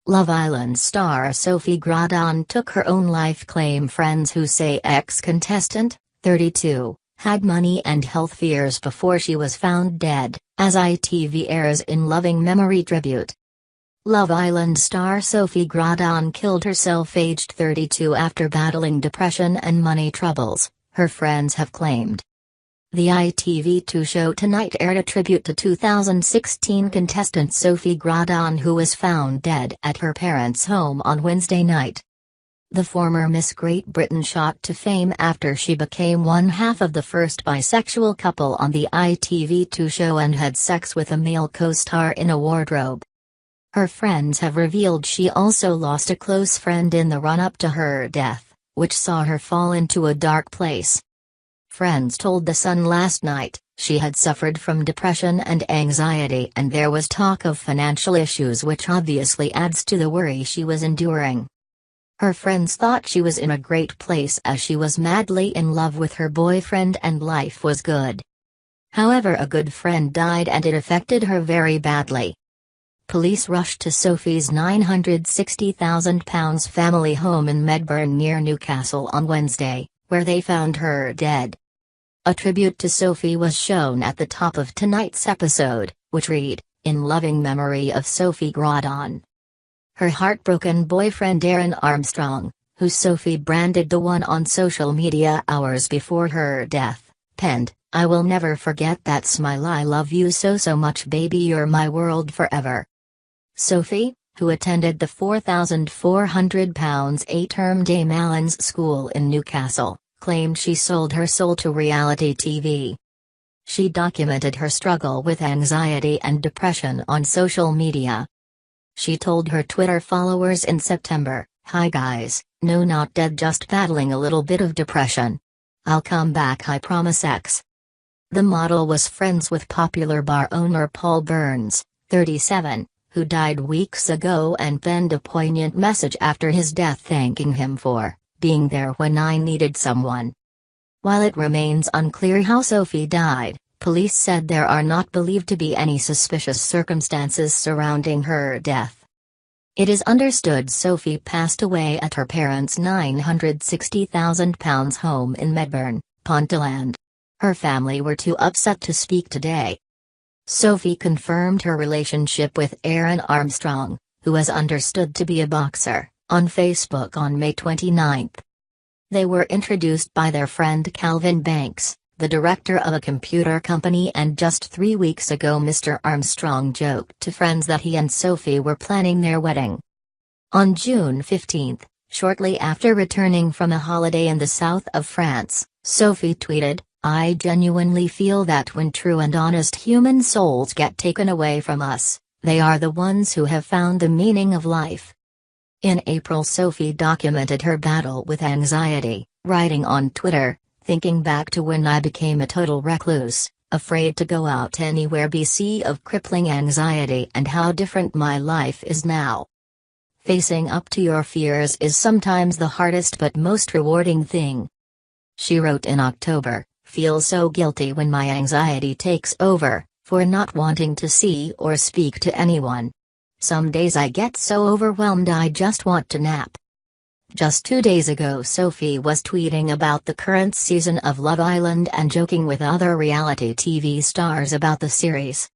Love Island star Sophie Gradon took her own life. Claim friends who say ex-contestant, 32, had money and health fears before she was found dead, as ITV airs in loving memory tribute. Love Island star Sophie Gradon killed herself aged 32 after battling depression and money troubles, her friends have claimed. The ITV2 show tonight aired a tribute to 2016 contestant Sophie Gradon, who was found dead at her parents' home on Wednesday night. The former Miss Great Britain shot to fame after she became one half of the first bisexual couple on the ITV2 show and had sex with a male co-star in a wardrobe. Her friends have revealed she also lost a close friend in the run-up to her death, which saw her fall into a dark place. Friends told The Sun last night she had suffered from depression and anxiety, and there was talk of financial issues, which obviously adds to the worry she was enduring. Her friends thought she was in a great place as she was madly in love with her boyfriend and life was good. However, a good friend died and it affected her very badly. Police rushed to Sophie's £960,000 family home in Medburn near Newcastle on Wednesday, where they found her dead. A tribute to Sophie was shown at the top of tonight's episode, which read, "In loving memory of Sophie Gradon." Her heartbroken boyfriend Aaron Armstrong, who Sophie branded the one on social media hours before her death, penned, "I will never forget that smile. I love you so much, baby, you're my world forever." Sophie, who attended the £4,400 eight-term Dame Allen's School in Newcastle, claimed she sold her soul to reality TV. She documented her struggle with anxiety and depression on social media. She told her Twitter followers in September, "Hi guys, no, not dead, just battling a little bit of depression. I'll come back, I promise." The model was friends with popular bar owner Paul Burns, 37, who died weeks ago, and penned a poignant message after his death thanking him for being there when I needed someone. While it remains unclear how Sophie died, police said there are not believed to be any suspicious circumstances surrounding her death. It is understood Sophie passed away at her parents' £960,000 home in Medburn, Ponteland. Her family were too upset to speak today. Sophie confirmed her relationship with Aaron Armstrong, who is understood to be a boxer, on Facebook on May 29. They were introduced by their friend Calvin Banks, the director of a computer company, and just 3 weeks ago Mr. Armstrong joked to friends that he and Sophie were planning their wedding. On June 15, shortly after returning from a holiday in the south of France, Sophie tweeted, "I genuinely feel that when true and honest human souls get taken away from us, they are the ones who have found the meaning of life." In April, Sophie documented her battle with anxiety, writing on Twitter, "Thinking back to when I became a total recluse, afraid to go out anywhere because of crippling anxiety, and how different my life is now. Facing up to your fears is sometimes the hardest but most rewarding thing." She wrote in October, "Feel so guilty when my anxiety takes over, for not wanting to see or speak to anyone. Some days I get so overwhelmed I just want to nap." Just 2 days ago Sophie was tweeting about the current season of Love Island and joking with other reality TV stars about the series.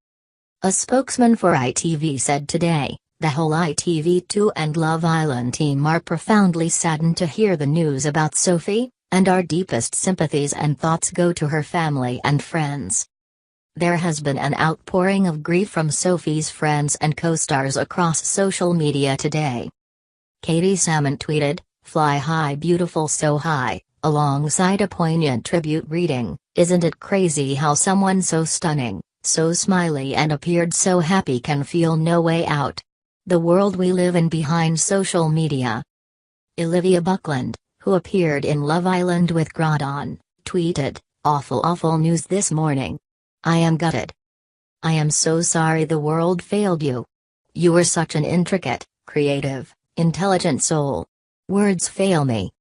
A spokesman for ITV said today, "The whole ITV2 and Love Island team are profoundly saddened to hear the news about Sophie, and our deepest sympathies and thoughts go to her family and friends." There has been an outpouring of grief from Sophie's friends and co-stars across social media today. Katie Salmon tweeted, "Fly high beautiful so high," alongside a poignant tribute reading, "Isn't it crazy how someone so stunning, so smiley and appeared so happy can feel no way out? The world we live in behind social media." Olivia Buckland, who appeared in Love Island with Gradon, tweeted, awful news this morning. I am gutted. I am so sorry the world failed you. You were such an intricate, creative, intelligent soul. Words fail me."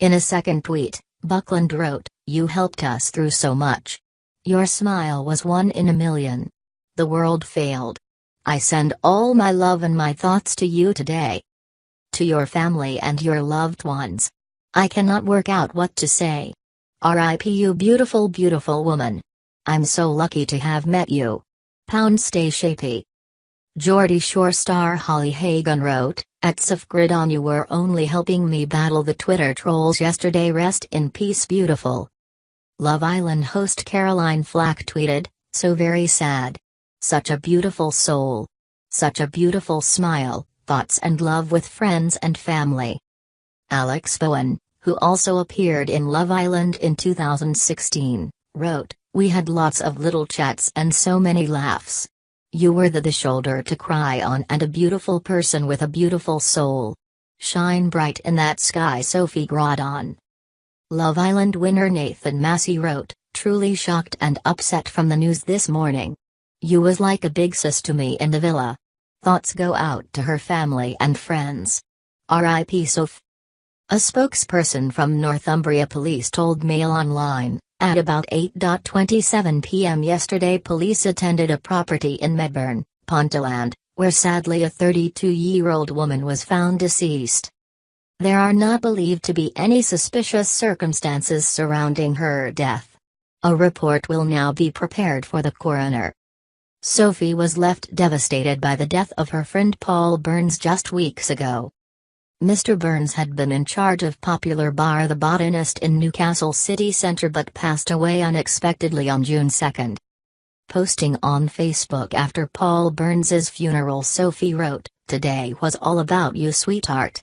In a second tweet, Buckland wrote, "You helped us through so much. Your smile was one in a million. The world failed. I send all my love and my thoughts to you today. To your family and your loved ones. I cannot work out what to say. R.I.P. you beautiful beautiful woman. I'm so lucky to have met you. Stay shapey. Geordie Shore star Holly Hagan wrote, "ex-Sophie Gradon, you were only helping me battle the Twitter trolls yesterday. Rest in peace beautiful." Love Island host Caroline Flack tweeted, "So very sad. Such a beautiful soul. Such a beautiful smile, thoughts and love with friends and family." Alex Bowen, who also appeared in Love Island in 2016, wrote, "We had lots of little chats and so many laughs. You were the shoulder to cry on and a beautiful person with a beautiful soul. Shine bright in that sky Sophie Gradon." Love Island winner Nathan Massey wrote, "Truly shocked and upset from the news this morning. You was like a big sis to me in the villa. Thoughts go out to her family and friends. R.I.P. Soph." A spokesperson from Northumbria Police told Mail Online, at about 8:27 p.m. yesterday police attended a property in Medburn, Ponteland, where sadly a 32-year-old woman was found deceased. There are not believed to be any suspicious circumstances surrounding her death. A report will now be prepared for the coroner. Sophie was left devastated by the death of her friend Paul Burns just weeks ago. Mr. Burns had been in charge of popular bar The Botanist in Newcastle city centre but passed away unexpectedly on June 2. Posting on Facebook after Paul Burns's funeral, Sophie wrote, "Today was all about you sweetheart.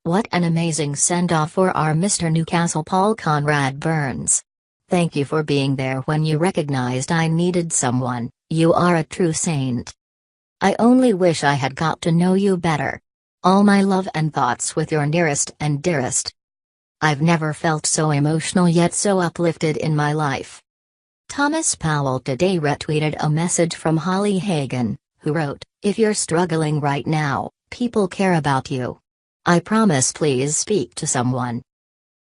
What an amazing send-off for our Mr. Newcastle Paul Conrad Burns. Thank you for being there when you recognized I needed someone. You are a true saint. I only wish I had got to know you better. All my love and thoughts with your nearest and dearest. I've never felt so emotional yet so uplifted in my life." Thomas Powell today retweeted a message from Holly Hagan, who wrote, "If you're struggling right now, people care about you. I promise please speak to someone."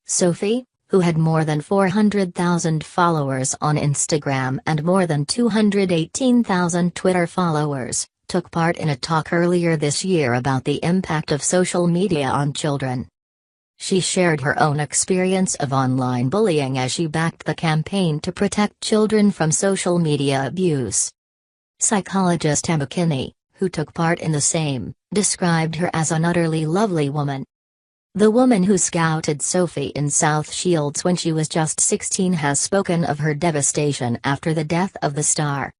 Sophie, who had more than 400,000 followers on Instagram and more than 218,000 Twitter followers, took part in a talk earlier this year about the impact of social media on children. She shared her own experience of online bullying as she backed the campaign to protect children from social media abuse. Psychologist Emma Kinney, who took part in the same, described her as an utterly lovely woman. The woman who scouted Sophie in South Shields when she was just 16 has spoken of her devastation after the death of the star.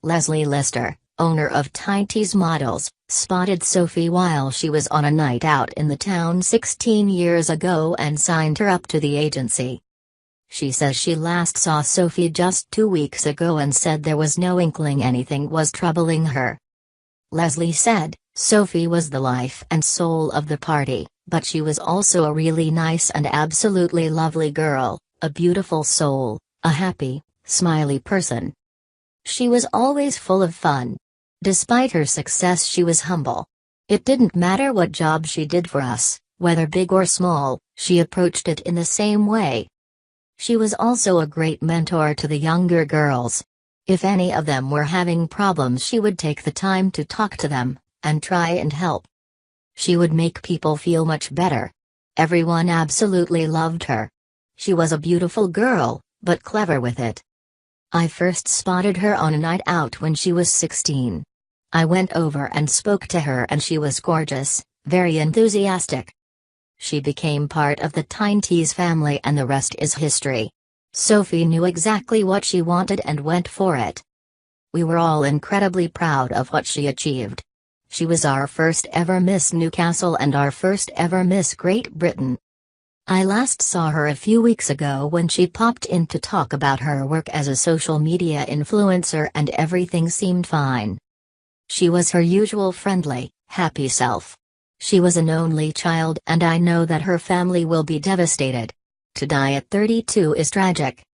Leslie Lister, owner of Tiny's Models, spotted Sophie while she was on a night out in the town 16 years ago and signed her up to the agency. She says she last saw Sophie just 2 weeks ago and said there was no inkling anything was troubling her. Leslie said, "Sophie was the life and soul of the party, but she was also a really nice and absolutely lovely girl, a beautiful soul, a happy, smiley person. She was always full of fun. Despite her success she was humble. It didn't matter what job she did for us, whether big or small, she approached it in the same way. She was also a great mentor to the younger girls. If any of them were having problems she would take the time to talk to them, and try and help. She would make people feel much better. Everyone absolutely loved her. She was a beautiful girl, but clever with it. I first spotted her on a night out when she was 16. I went over and spoke to her and she was gorgeous, very enthusiastic. She became part of the Tiny's family and the rest is history. Sophie knew exactly what she wanted and went for it. We were all incredibly proud of what she achieved. She was our first ever Miss Newcastle and our first ever Miss Great Britain. I last saw her a few weeks ago when she popped in to talk about her work as a social media influencer and everything seemed fine. She was her usual friendly, happy self. She was an only child and I know that her family will be devastated. To die at 32 is tragic.